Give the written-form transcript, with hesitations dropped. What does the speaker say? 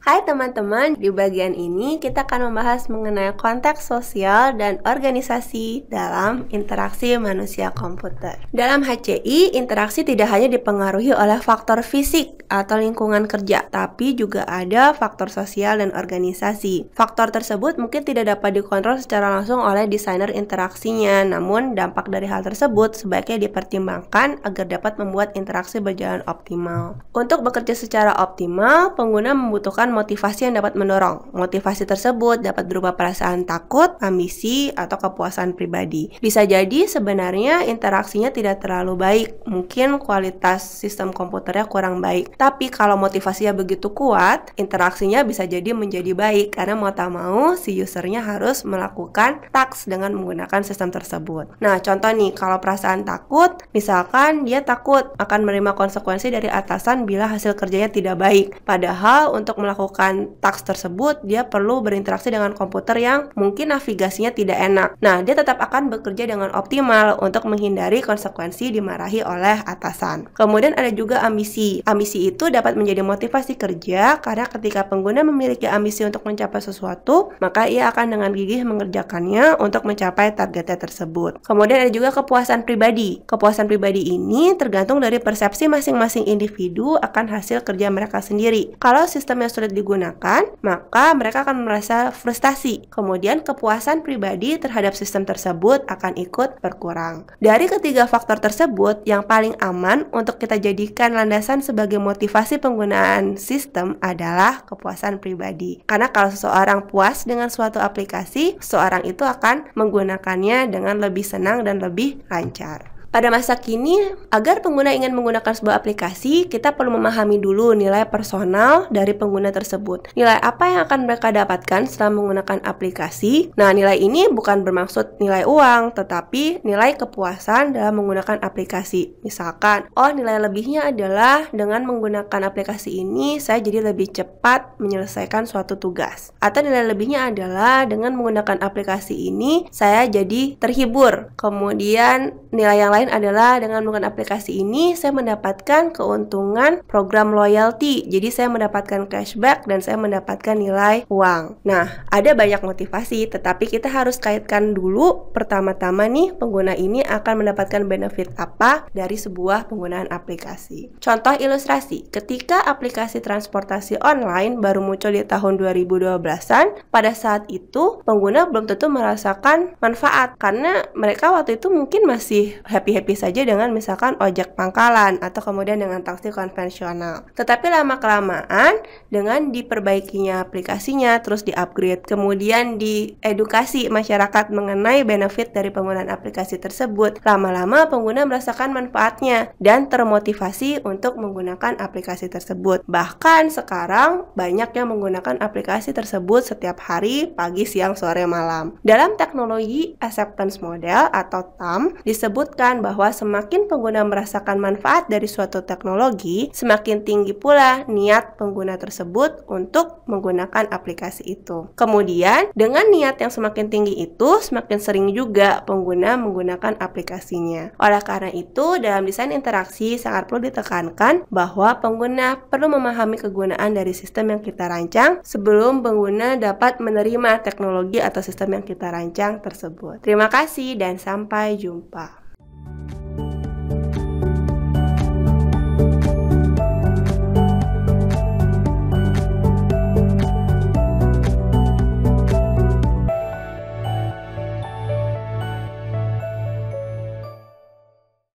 Hai teman-teman, di bagian ini kita akan membahas mengenai konteks sosial dan organisasi dalam interaksi manusia komputer. Dalam HCI, interaksi tidak hanya dipengaruhi oleh faktor fisik atau lingkungan kerja, tapi juga ada faktor sosial dan organisasi. Faktor tersebut mungkin tidak dapat dikontrol secara langsung oleh desainer interaksinya, namun dampak dari hal tersebut sebaiknya dipertimbangkan agar dapat membuat interaksi berjalan optimal. Untuk bekerja secara optimal, pengguna membutuhkan motivasi yang dapat mendorong. Motivasi tersebut dapat berupa perasaan takut, ambisi, atau kepuasan pribadi. Bisa jadi sebenarnya interaksinya tidak terlalu baik, mungkin kualitas sistem komputernya kurang baik. Tapi kalau motivasinya begitu kuat, interaksinya bisa jadi menjadi baik, karena mau tak mau si usernya harus melakukan task dengan menggunakan sistem tersebut. Nah, contoh nih, kalau perasaan takut, misalkan dia takut akan menerima konsekuensi dari atasan bila hasil kerjanya tidak baik. Padahal untuk melakukan task tersebut, dia perlu berinteraksi dengan komputer yang mungkin navigasinya tidak enak. Nah, dia tetap akan bekerja dengan optimal untuk menghindari konsekuensi dimarahi oleh atasan. Kemudian ada juga ambisi. Ambisi itu dapat menjadi motivasi kerja karena ketika pengguna memiliki ambisi untuk mencapai sesuatu, maka ia akan dengan gigih mengerjakannya untuk mencapai targetnya tersebut. Kemudian ada juga kepuasan pribadi. Kepuasan pribadi ini tergantung dari persepsi masing-masing individu akan hasil kerja mereka sendiri. Kalau sistemnya sulit digunakan, maka mereka akan merasa frustasi. Kemudian kepuasan pribadi terhadap sistem tersebut akan ikut berkurang. Dari ketiga faktor tersebut, yang paling aman untuk kita jadikan landasan sebagai motivasi penggunaan sistem adalah kepuasan pribadi. Karena kalau seseorang puas dengan suatu aplikasi, seseorang itu akan menggunakannya dengan lebih senang dan lebih lancar. Pada masa kini, agar pengguna ingin menggunakan sebuah aplikasi, kita perlu memahami dulu nilai personal dari pengguna tersebut. Nilai apa yang akan mereka dapatkan setelah menggunakan aplikasi? Nah, nilai ini bukan bermaksud nilai uang, tetapi nilai kepuasan dalam menggunakan aplikasi. Misalkan, nilai lebihnya adalah dengan menggunakan aplikasi ini, saya jadi lebih cepat menyelesaikan suatu tugas. Atau nilai lebihnya adalah dengan menggunakan aplikasi ini, saya jadi terhibur. Kemudian, nilai yang lain adalah dengan menggunakan aplikasi ini saya mendapatkan keuntungan program loyalty. Jadi saya mendapatkan cashback dan saya mendapatkan nilai uang. Nah, ada banyak motivasi, tetapi kita harus kaitkan dulu pertama-tama nih pengguna ini akan mendapatkan benefit apa dari sebuah penggunaan aplikasi. Contoh ilustrasi, ketika aplikasi transportasi online baru muncul di tahun 2012-an, pada saat itu pengguna belum tentu merasakan manfaat karena mereka waktu itu mungkin masih happy saja dengan misalkan ojek pangkalan atau kemudian dengan taksi konvensional. Tetapi lama-kelamaan dengan diperbaikinya aplikasinya, terus di-upgrade, kemudian diedukasi masyarakat mengenai benefit dari penggunaan aplikasi tersebut, lama-lama pengguna merasakan manfaatnya dan termotivasi untuk menggunakan aplikasi tersebut. Bahkan sekarang banyak yang menggunakan aplikasi tersebut setiap hari, pagi, siang, sore, malam. Dalam teknologi acceptance model atau TAM disebutkan bahwa semakin pengguna merasakan manfaat dari suatu teknologi, semakin tinggi pula niat pengguna tersebut untuk menggunakan aplikasi itu. Kemudian, dengan niat yang semakin tinggi itu, semakin sering juga pengguna menggunakan aplikasinya. Oleh karena itu, dalam desain interaksi sangat perlu ditekankan bahwa pengguna perlu memahami kegunaan dari sistem yang kita rancang sebelum pengguna dapat menerima teknologi atau sistem yang kita rancang tersebut. Terima kasih dan sampai jumpa.